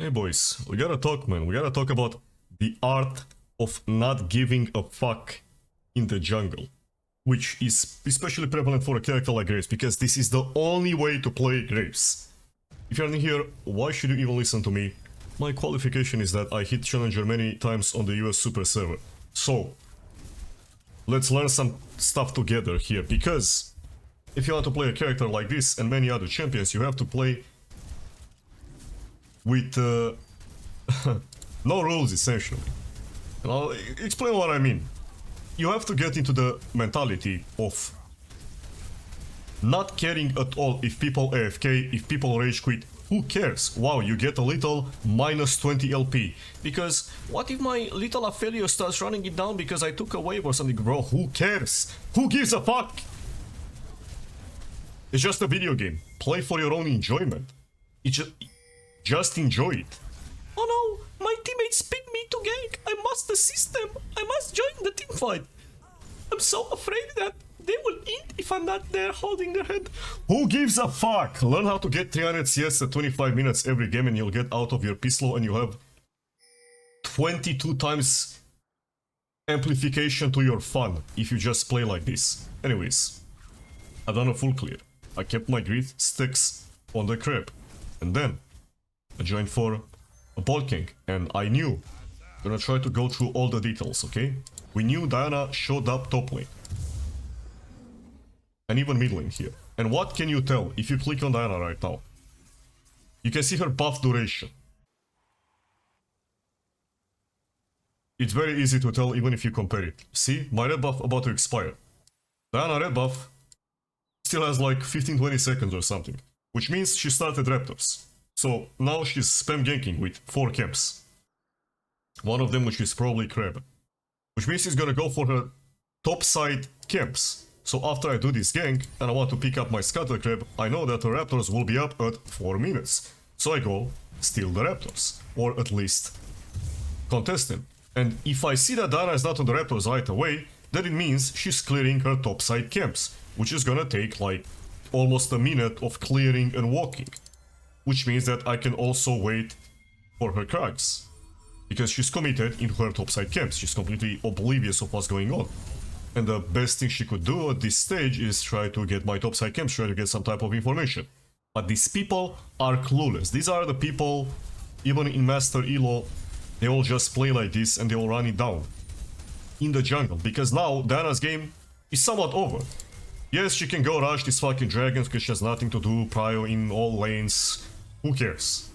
Hey boys, we gotta talk, man. We gotta talk about the art of not giving a fuck in the jungle, which is especially prevalent for a character like Graves, because this is the only way to play Graves. If you're new here, why should you even listen to me? My qualification is that I hit Challenger many times on the US Super server. So, let's learn some stuff together here, because if you want to play a character like this and many other champions, you have to play with no rules, essentially. And I'll explain what I mean. You have to get into the mentality of not caring at all if people AFK, if people rage quit. Who cares? Wow, you get a little minus 20 LP. Because what if my little Arktheos starts running it down because I took a wave or something? Bro, who cares? Who gives a fuck? It's just a video game. Play for your own enjoyment. Just enjoy it. Oh no, my teammates picked me to gank. I must assist them. I must join the team fight. I'm so afraid that they will eat if I'm not there holding their head. Who gives a fuck? Learn how to get 300 CS at 25 minutes every game and you'll get out of your pistol and you'll have 22 times amplification to your fun if you just play like this. Anyways, I've done a full clear. I kept my grid sticks on the crib. And then I joined for a bulking, and I knew. I'm gonna try to go through all the details, okay? We knew Diana showed up top lane. And even mid lane here. And what can you tell if you click on Diana right now? You can see her buff duration. It's very easy to tell even if you compare it. See, my red buff about to expire. Diana red buff still has like 15-20 seconds or something. Which means she started Raptors. So now she's spam ganking with 4 camps. One of them which is probably Crab. Which means she's gonna go for her top side camps. So after I do this gank and I want to pick up my Scuttle Crab, I know that the Raptors will be up at 4 minutes. So I go steal the Raptors. Or at least contest them. And if I see that Diana is not on the Raptors right away, then it means she's clearing her top side camps. Which is gonna take like almost a minute of clearing and walking. Which means that I can also wait for her cracks. Because she's committed into her topside camps. She's completely oblivious of what's going on. And the best thing she could do at this stage is try to get my topside camps, try to get some type of information. But these people are clueless. These are the people, even in Master Elo, they all just play like this and they will run it down. In the jungle. Because now Diana's game is somewhat over. Yes, she can go rush these fucking dragons because she has nothing to do, prio in all lanes. Who cares?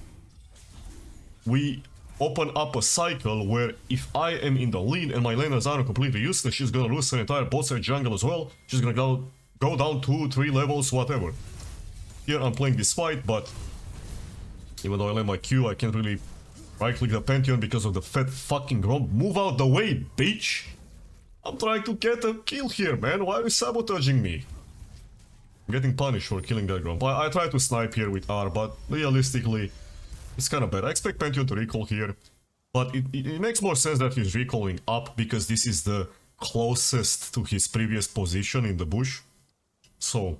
We open up a cycle where if I am in the lead and my laners are completely useless, she's gonna lose her entire bot side jungle as well. She's gonna go down 2-3 levels, whatever. Here I'm playing this fight, but even though I land my Q, I can't really right click the Pantheon because of the fat fucking Grom. Move out the way, bitch! I'm trying to get a kill here, man. Why are you sabotaging me? I'm getting punished for killing that Gromp. I try to snipe here with R, but realistically, it's kind of bad. I expect Pantheon to recall here, but it makes more sense that he's recalling up because this is the closest to his previous position in the bush. So,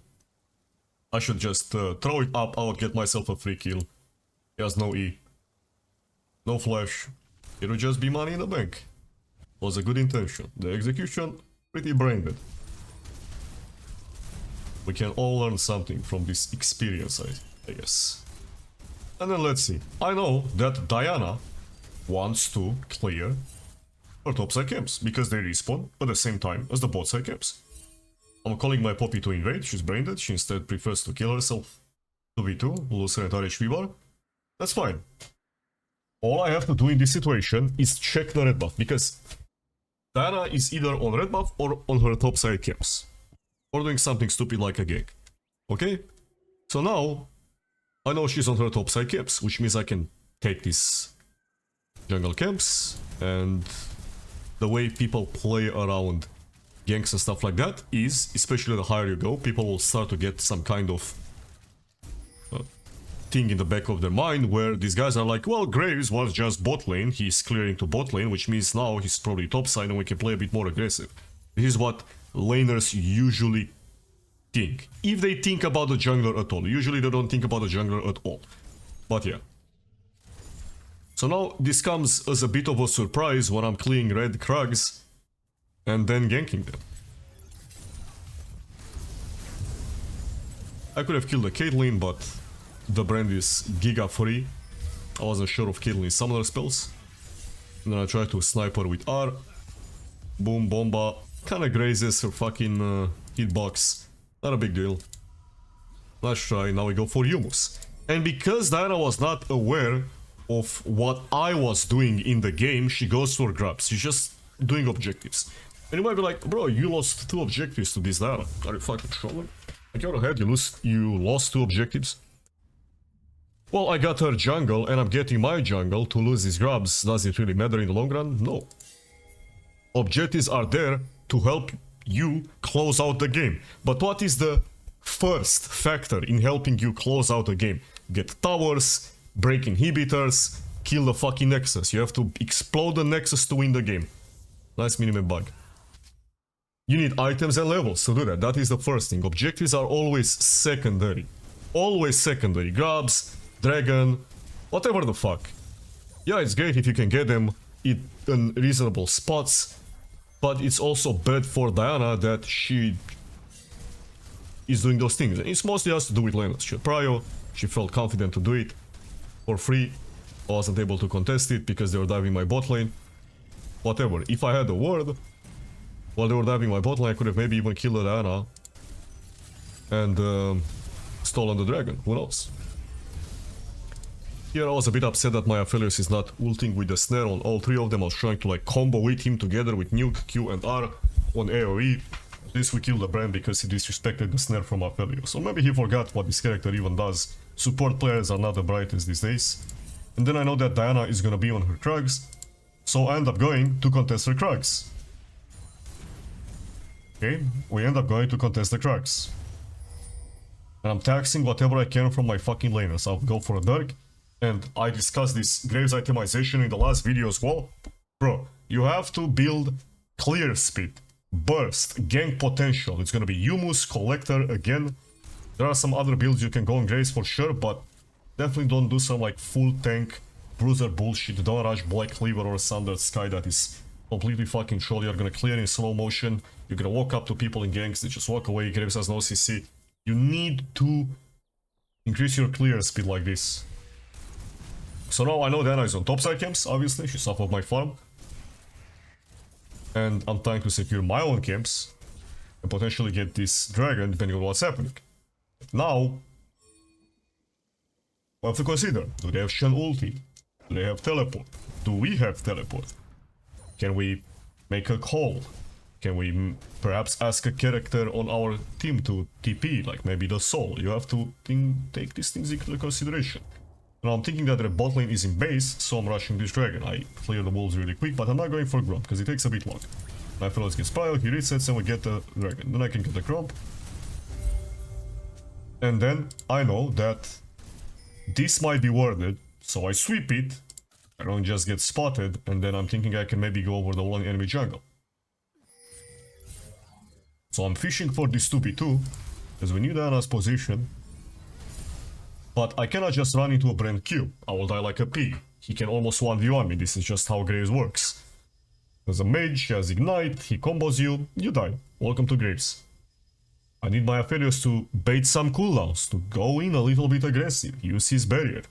I should just throw it up, I would get myself a free kill. He has no E. No flash. It would just be money in the bank. Was a good intention. The execution, pretty brain dead. We can all learn something from this experience, I guess. And then let's see. I know that Diana wants to clear her topside camps, because they respawn at the same time as the bot side camps. I'm calling my Poppy to invade, she's brain dead, she instead prefers to kill herself. 2v2, lose her entire HP bar. That's fine. All I have to do in this situation is check the red buff, because Diana is either on red buff or on her topside camps. Or doing something stupid like a gank. Okay? So now, I know she's on her topside camps, which means I can take these jungle camps, and the way people play around ganks and stuff like that is, especially the higher you go, people will start to get some kind of thing in the back of their mind where these guys are like, well, Graves was just bot lane, he's clearing to bot lane, which means now he's probably topside and we can play a bit more aggressive. This is what laners usually think. If they think about the jungler at all. Usually they don't think about the jungler at all. But yeah. So now this comes as a bit of a surprise when I'm clearing red Krugs and then ganking them. I could have killed the Caitlyn, but the brand is giga free. I wasn't sure of Caitlyn's summoner spells. And then I tried to snipe her with R. Boom, bomba. Kinda grazes her fucking hitbox. Not a big deal. Let's try. Now we go for Humus. And because Diana was not aware of what I was doing in the game, she goes for grabs. She's just doing objectives. And you might be like, bro, you lost 2 objectives to this Diana. Are you fucking trolling? Like, your head, you lost 2 objectives. Well, I got her jungle and I'm getting my jungle to lose these grabs. Does it really matter in the long run? No. Objectives are there to help you close out the game. But what is the first factor in helping you close out the game? Get towers, break inhibitors, kill the fucking Nexus. You have to explode the Nexus to win the game. Nice minimap bug. You need items and levels to do that. That is the first thing. Objectives are always secondary. Always secondary. Grabs, dragon, whatever the fuck. Yeah, it's great if you can get them in reasonable spots, but it's also bad for Diana that she is doing those things. And it's mostly has to do with lanes. She had prio, she felt confident to do it for free. I wasn't able to contest it because they were diving my bot lane. Whatever. If I had a ward while they were diving my bot lane, I could have maybe even killed Diana and stolen the dragon. Who knows? Here I was a bit upset that my Arktheos is not ulting with the snare on all 3 of them. I was trying to like combo with him together with nuke, Q and R on AoE. This we killed the brand because he disrespected the snare from Arktheos. So maybe he forgot what this character even does. Support players are not the brightest these days. And then I know that Diana is gonna be on her Krugs, so I end up going to contest her Krugs. Okay, we end up going to contest the Krugs. And I'm taxing whatever I can from my fucking laners. I'll go for a Dirk. And I discussed this Graves itemization in the last video as well. Bro, you have to build clear speed, burst, gank potential. It's gonna be Humus, Collector again. There are some other builds you can go on Graves for sure, but definitely don't do some like full tank bruiser bullshit. Don't rush Black Cleaver or Sundered Sky that is completely fucking troll. You're gonna clear in slow motion. You're gonna walk up to people in ganks, they just walk away. Graves has no CC. You need to increase your clear speed like this. So now I know Diana is on topside camps, obviously, she's off of my farm. And I'm trying to secure my own camps and potentially get this dragon depending on what's happening. Now, we have to consider, do they have Shen ulti? Do they have teleport? Do we have teleport? Can we make a call? Can we perhaps ask a character on our team to TP, like maybe the Soul? You have to take these things into consideration. Now I'm thinking that the bot lane is in base, so I'm rushing this dragon. I clear the walls really quick, but I'm not going for Grump, because it takes a bit long. My fellows gets prio, he resets and we get the dragon. Then I can get the Grump. And then I know that this might be warded, so I sweep it. I don't just get spotted, and then I'm thinking I can maybe go over the one enemy jungle. So I'm fishing for this 2v2, because we need Diana's position. But I cannot just run into a brand Q. I will die like a pig. He can almost 1v1 me, this is just how Graves works. There's a mage, he has ignite, he combos you, you die. Welcome to Graves. I need my Arktheos to bait some cooldowns, to go in a little bit aggressive, use his barrier.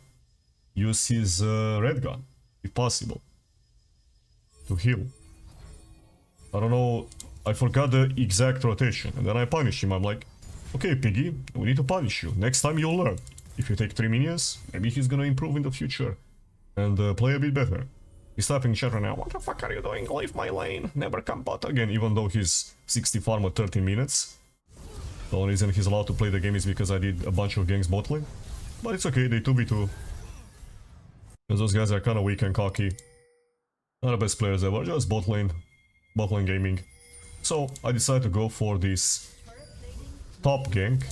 Use his red gun, if possible. To heal. I don't know, I forgot the exact rotation, and then I punish him. I'm like, okay piggy, we need to punish you, next time you'll learn. If you take 3 minions, maybe he's gonna improve in the future and play a bit better. He's typing chat right now, what the fuck are you doing? Leave my lane, never come bot again, even though he's 60 farm at 13 minutes. The only reason he's allowed to play the game is because I did a bunch of ganks bot lane. But it's okay, they 2v2. Because those guys are kinda weak and cocky. Not the best players ever, just bot lane gaming. So I decided to go for this top gank.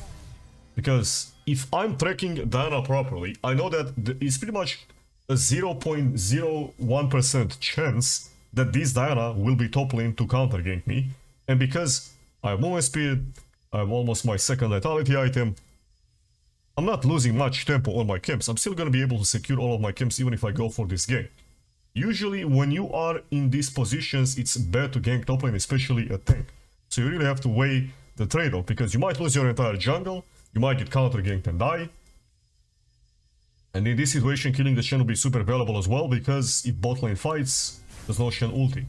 Because if I'm tracking Diana properly, I know that it's pretty much a 0.01% chance that this Diana will be top lane to counter gank me. And because I have movement speed, I have almost my second vitality item, I'm not losing much tempo on my camps. I'm still gonna be able to secure all of my camps even if I go for this gank. Usually when you are in these positions, it's bad to gank top lane, especially a tank. So you really have to weigh the trade-off, because you might lose your entire jungle, you might get counter-ganked and die. And in this situation, killing the Shen will be super valuable as well, because if bot lane fights, there's no Shen ulti.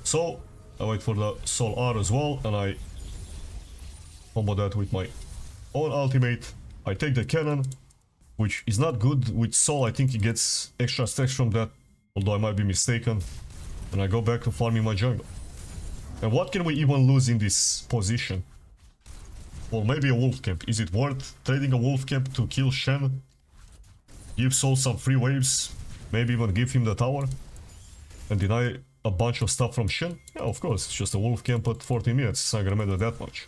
So, I wait for the Soul R as well, and I combo that with my own ultimate. I take the cannon, which is not good with Soul. I think he gets extra stacks from that, although I might be mistaken. And I go back to farming my jungle. And what can we even lose in this position? Well, maybe a wolf camp. Is it worth trading a wolf camp to kill Shen? Give Soul some free waves, maybe even give him the tower, and deny a bunch of stuff from Shen? Yeah, of course, it's just a wolf camp at 40 minutes, it's not gonna matter that much.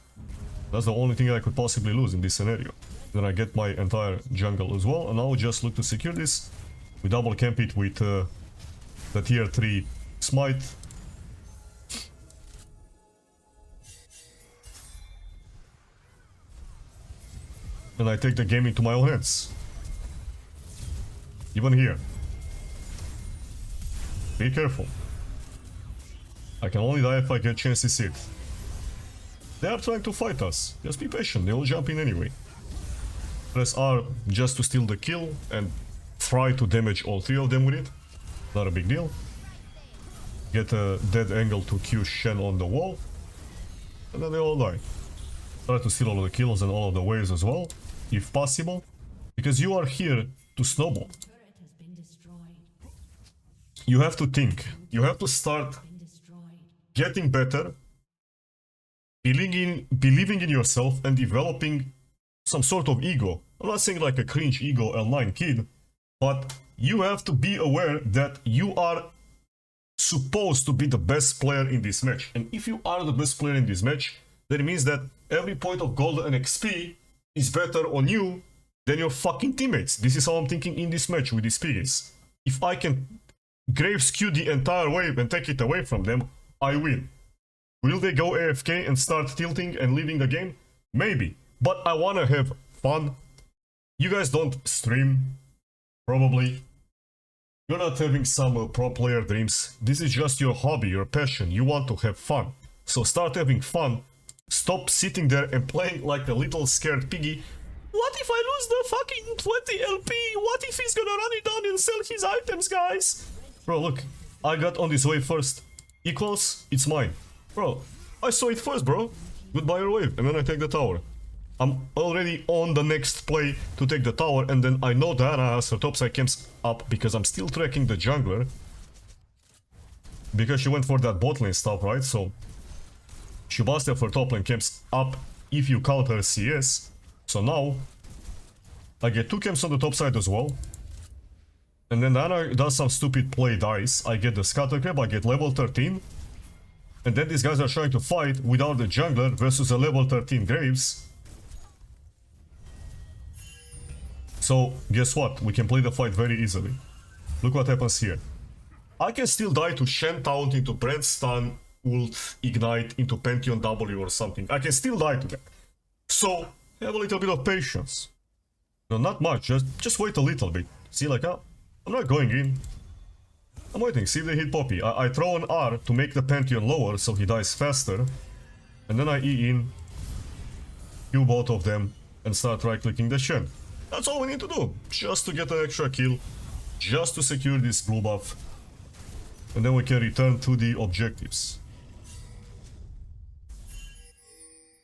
That's the only thing I could possibly lose in this scenario. Then I get my entire jungle as well, and now just look to secure this. We double camp it with the tier 3 smite. And I take the game into my own hands. Even here. Be careful. I can only die if I get chances hit. They are trying to fight us. Just be patient, they will jump in anyway. Press R just to steal the kill and try to damage all 3 of them with it. Not a big deal. Get a dead angle to Q Shen on the wall. And then they all die. Try to steal all of the kills and all of the waves as well, if possible. Because you are here to snowball. You have to think. You have to start getting better, believing in yourself, and developing some sort of ego. I'm not saying like a cringe ego L9 kid, but you have to be aware that you are supposed to be the best player in this match. And if you are the best player in this match, that means that every point of gold and XP is better on you than your fucking teammates. This is how I'm thinking in this match with these piggies. If I can grave skew the entire wave and take it away from them, I win. Will they go AFK and start tilting and leaving the game? Maybe. But I wanna have fun. You guys don't stream, probably. You're not having some pro player dreams. This is just your hobby, your passion. You want to have fun. So start having fun. Stop sitting there and playing like a little scared piggy. What if I lose the fucking 20 LP? What if he's gonna run it down and sell his items, guys? Bro, look. I got on this wave first. Equals, it's mine. Bro, I saw it first, bro. Goodbye your wave. And then I take the tower. I'm already on the next play to take the tower, and then I know Diana has her topside camps up because I'm still tracking the jungler. Because she went for that bot lane stuff, right? So she busted her top lane camps up if you count her CS. So now I get 2 camps on the top side as well. And then Diana does some stupid play dice. I get the scatter crab, I get level 13. And then these guys are trying to fight without the jungler versus a level 13 Graves. So, guess what? We can play the fight very easily. Look what happens here. I can still die to Shen Taunt into Brand Stun, Ult, Ignite, into Pantheon W or something. I can still die to that. So, have a little bit of patience. No, not much, just wait a little bit. See, like, I'm not going in. I'm waiting, see if they hit Poppy. I throw an R to make the Pantheon lower so he dies faster. And then I E in, kill both of them, and start right-clicking the Shen. That's all we need to do, just to get an extra kill, just to secure this blue buff, and then we can return to the objectives.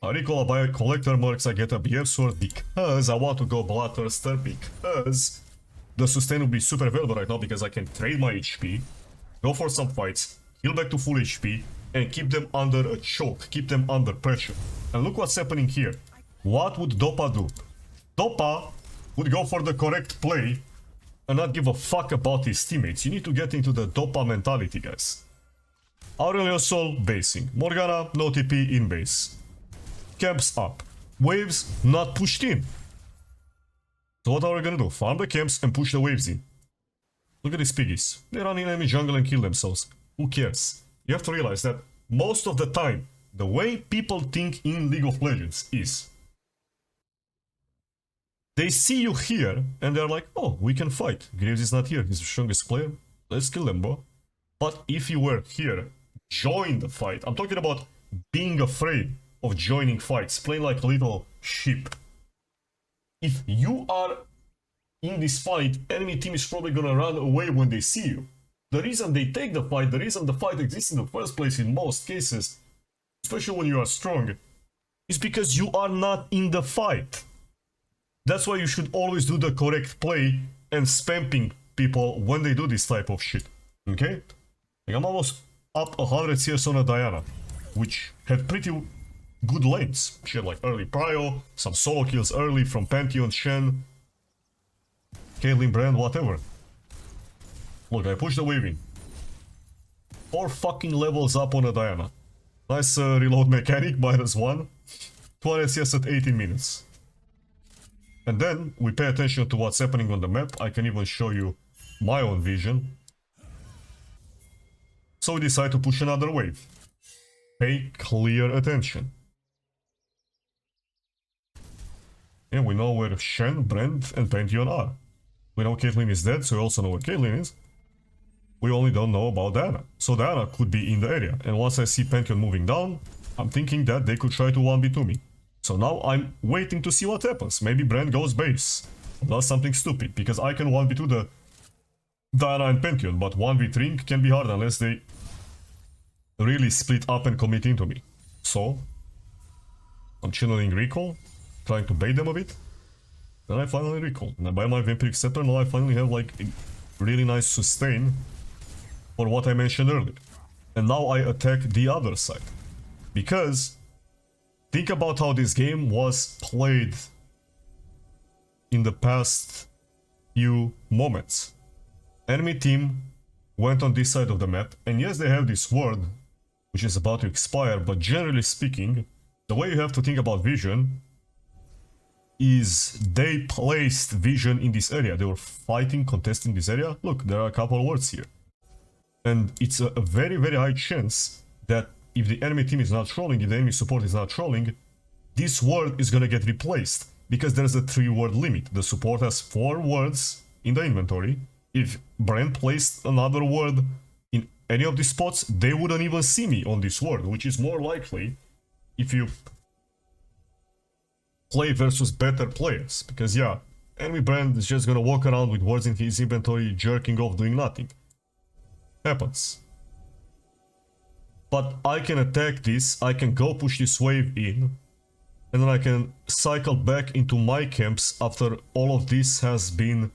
I recall I buy a collector mercs, I get a BF sword because I want to go Bloodthirster, because the sustain will be super valuable right now because I can trade my HP, go for some fights, heal back to full HP, and keep them under a choke, keep them under pressure. And look what's happening here. What would Dopa do? Dopa would go for the correct play and not give a fuck about his teammates. You need to get into the Dopa mentality, guys. Aurelio Sol, basing. Morgana, no TP, in base. Camps up. Waves not pushed in. So what are we gonna do? Farm the camps and push the waves in. Look at these piggies. They run in enemy jungle and kill themselves. Who cares? You have to realize that most of the time, the way people think in League of Legends is They see you here, and they're like, oh, we can fight. Graves is not here, he's the strongest player. Let's kill him, bro. But if you were here, join the fight. I'm talking about being afraid of joining fights, playing like a little sheep. If you are in this fight, enemy team is probably gonna run away when they see you. The reason they take the fight, the reason the fight exists in the first place in most cases, especially when you are strong, is because you are not in the fight. That's why you should always do the correct play and spamming people when they do this type of shit. Okay? Like I'm almost up 100 CS on a Diana, which had pretty good lanes. She had like early prio, some solo kills early from Pantheon, Shen, Caitlyn, Brand, whatever. Look, I pushed the wave in. 4 fucking levels up on a Diana. Nice reload mechanic, -1. 200 CS at 18 minutes. And then we pay attention to what's happening on the map. I can even show you my own vision. So we decide to push another wave. Pay clear attention. And we know where Shen, Brand, and Pantheon are. We know Caitlyn is dead, so we also know where Caitlyn is. We only don't know about Diana. So Diana could be in the area. And once I see Pantheon moving down, I'm thinking that they could try to 1v2 me. So now I'm waiting to see what happens. Maybe Brand goes base. Does something stupid. Because I can 1v2 the Diana and Pantheon. But 1v3 can be hard unless they really split up and commit into me. So I'm channeling recall. Trying to bait them a bit. Then I finally recall. And I buy my Vampiric Scepter. Now I finally have like a really nice sustain for what I mentioned earlier. And now I attack the other side. Because think about how this game was played in the past few moments. Enemy team went on this side of the map, and yes, they have this ward, which is about to expire, but generally speaking, the way you have to think about vision is they placed vision in this area. They were fighting, contesting this area. Look, there are a couple of wards here. And it's a very, very high chance that if the enemy team is not trolling, if the enemy support is not trolling, this ward is gonna get replaced. Because there's a 3-word limit. The support has 4 words in the inventory. If Brand placed another word in any of these spots, they wouldn't even see me on this word, which is more likely if you play versus better players. Because yeah, enemy Brand is just gonna walk around with words in his inventory, jerking off, doing nothing. Happens. But I can attack this, I can go push this wave in, and then I can cycle back into my camps after all of this has been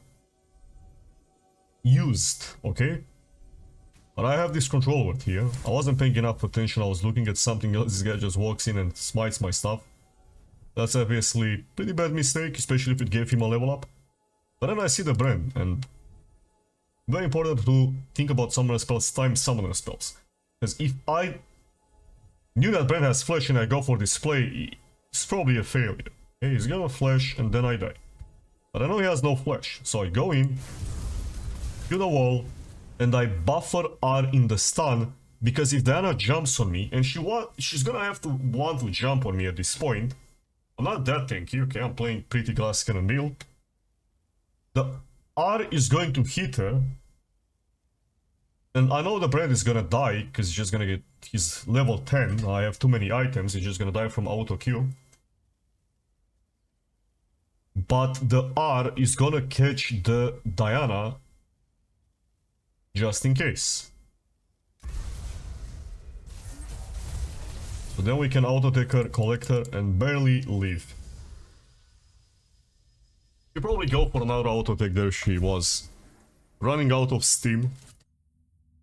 used, okay? But I have this control word here. I wasn't paying enough attention, I was looking at something else. This guy just walks in and smites my stuff. That's obviously pretty bad mistake, especially if it gave him a level up. But then I see the Brand, and very important to think about summoner spells times summoner spells. Because if I knew that Brand has flash and I go for this play, it's probably a failure. Okay, he's gonna flash and then I die. But I know he has no flash, so I go in, to the wall, and I buffer R in the stun, because if Diana jumps on me, and she's gonna have to want to jump on me at this point. I'm not that tanky, okay, I'm playing pretty glass cannon build. The R is going to hit her, and I know the Brand is gonna die, because he's just gonna get his level 10, I have too many items, he's just gonna die from auto kill. But the R is gonna catch the Diana, just in case. So then we can auto-take her, collect her, and barely leave. You probably go for another auto-take there, she was running out of steam.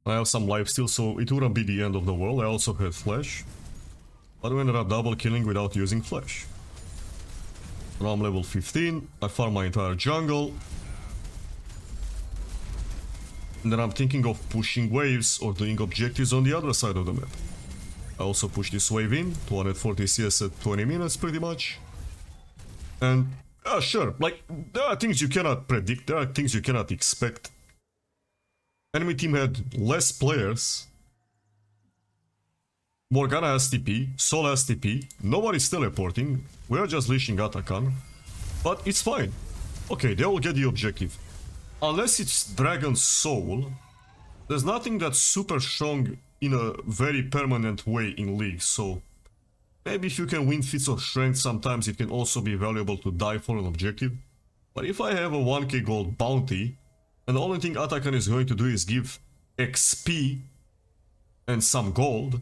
I have some life still, so it wouldn't be the end of the world. I also had flash. But we ended up double killing without using flash. Now I'm level 15, I farm my entire jungle. And then I'm thinking of pushing waves or doing objectives on the other side of the map. I also push this wave in, 240 CS at 20 minutes pretty much. And, sure, like, there are things you cannot predict, there are things you cannot expect. Enemy team had less players. Morgana has TP, Sol has TP, nobody's teleporting, we are just leashing Atakan. But it's fine, Okay, they will get the objective. Unless it's Dragon's Soul, there's nothing that's super strong in a very permanent way in League, so maybe if you can win feats of strength, sometimes it can also be valuable to die for an objective. But if I have a 1k gold bounty, and the only thing Atakan is going to do is give XP and some gold,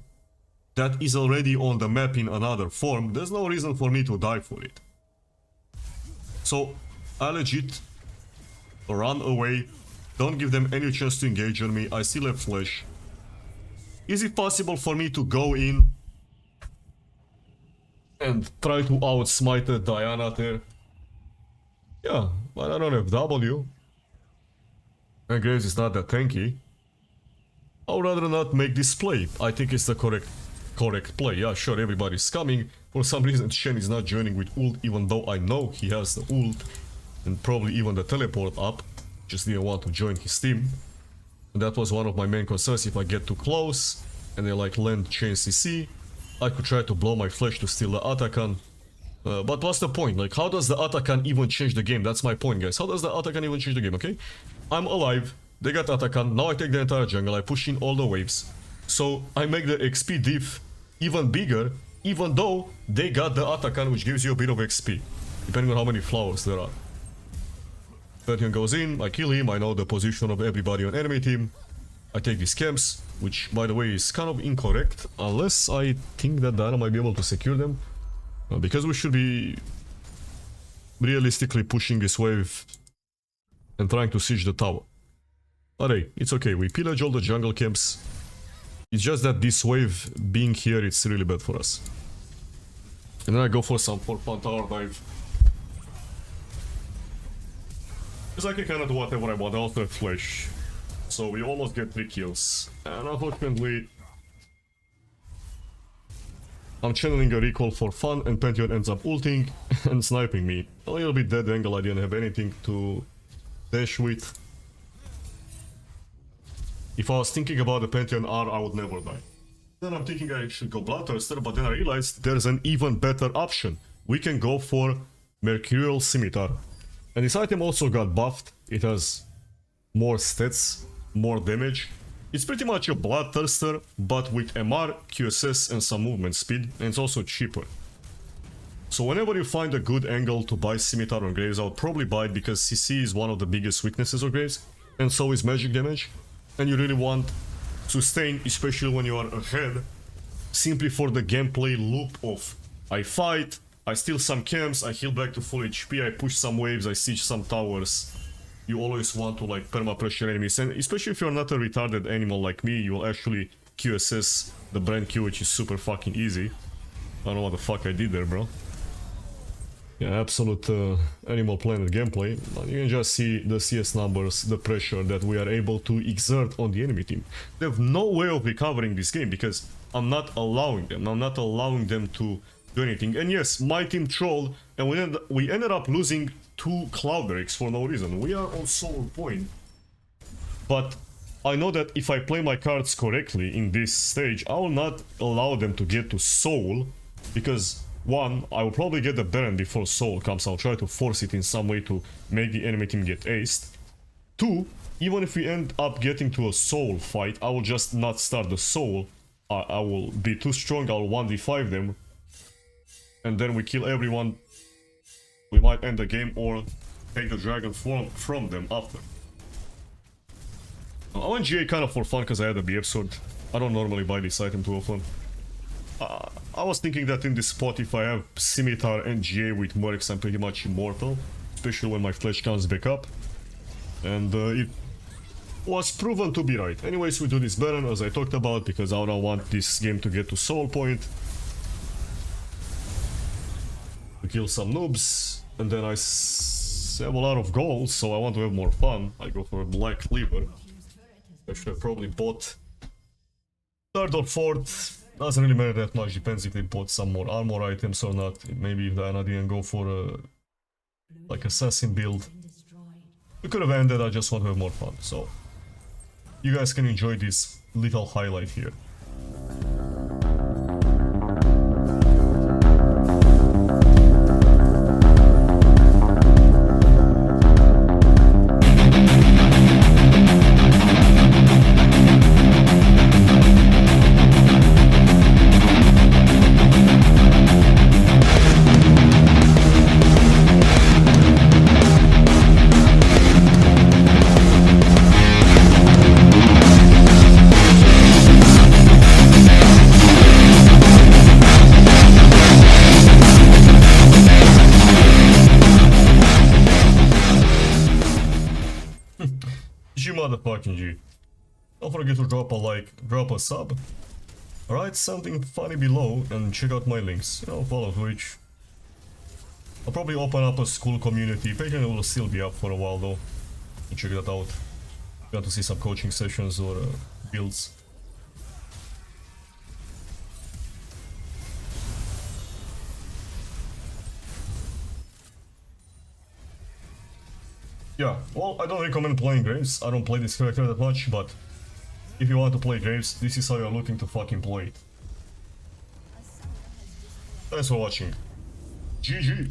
that is already on the map in another form, there's no reason for me to die for it. So, I legit run away, don't give them any chance to engage on me, I still have flash. Is it possible for me to go in and try to outsmite Diana there? Yeah, but I don't have W. And Graves is not that tanky. I would rather not make this play. I think it's the correct play. Yeah, sure, everybody's coming. For some reason Shen is not joining with ult, even though I know he has the ult and probably even the teleport up. Just didn't want to join his team. And that was one of my main concerns. If I get too close and they like land chain CC, I could try to blow my flash to steal the Atakan. But what's the point? Like, how does the Atakan even change the game? That's my point, guys. How does the Atakan even change the game, okay? I'm alive, they got Atakan, now I take the entire jungle, I push in all the waves. So, I make the XP diff even bigger, even though they got the Atakan, which gives you a bit of XP, depending on how many flowers there are. Pantheon goes in, I kill him, I know the position of everybody on enemy team. I take these camps, which, by the way, is kind of incorrect, unless I think that Diana might be able to secure them. Because we should be realistically pushing this wave and trying to siege the tower. But hey, it's okay, we pillage all the jungle camps. It's just that this wave being here, it's really bad for us. And then I go for some fun tower dive. Because I can kinda do whatever I want, I also have flash. So we almost get 3 kills. And unfortunately, I'm channeling a recall for fun and Pantheon ends up ulting and sniping me. A little bit dead angle, I didn't have anything to dash with. If I was thinking about the Pantheon R, I would never die. Then I'm thinking I should go Bloodthirster, but then I realized there's an even better option. We can go for Mercurial Scimitar. And this item also got buffed. It has more stats, more damage. It's pretty much a Bloodthirster, but with MR, QSS and some movement speed, and it's also cheaper. So whenever you find a good angle to buy Scimitar on Graves, I would probably buy it because CC is one of the biggest weaknesses of Graves, and so is magic damage. And you really want sustain, especially when you are ahead, simply for the gameplay loop of I fight, I steal some camps, I heal back to full HP, I push some waves, I siege some towers. You always want to like perma-pressure enemies, and especially if you're not a retarded animal like me, you will actually QSS the brand Q, which is super fucking easy. I don't know what the fuck I did there, bro. Yeah, absolute Animal Planet gameplay. You can just see the CS numbers, the pressure that we are able to exert on the enemy team. They have no way of recovering this game because I'm not allowing them. I'm not allowing them to do anything. And yes, my team trolled, and we ended up losing 2 Cloudrakes for no reason. We are on soul point. But I know that if I play my cards correctly in this stage, I will not allow them to get to soul, because one, I will probably get the Baron before soul comes. I'll try to force it in some way to make the enemy team get aced. 2, even if we end up getting to a soul fight, I will just not start the soul. I will be too strong, I'll 1v5 them. And then we kill everyone. We might end the game or take the dragon from them after. I went GA kind of for fun because I had a BF sword. I don't normally buy this item too often. I was thinking that in this spot, if I have Scimitar and GA with Mercs, I'm pretty much immortal. Especially when my flesh comes back up. And it was proven to be right. Anyways, we do this Baron as I talked about, because I don't want this game to get to soul point. We kill some noobs, and then I have a lot of gold, so I want to have more fun. I go for a Black Cleaver. I should have probably bought 3rd or 4th. Doesn't really matter that much, depends if they bought some more armor items or not. Maybe if Diana didn't go for a like assassin build. We could have ended, I just want to have more fun, so you guys can enjoy this little highlight here. GG motherfucking G. Don't forget to drop a like, drop a sub, write something funny below, and check out my links. You know, follow Twitch. I'll probably open up a school community. Patreon will still be up for a while though. Check that out. If you want to see some coaching sessions or builds. Yeah, well, I don't recommend playing Graves. I don't play this character that much, but if you want to play Graves, this is how you're looking to fucking play it. Thanks for watching. GG.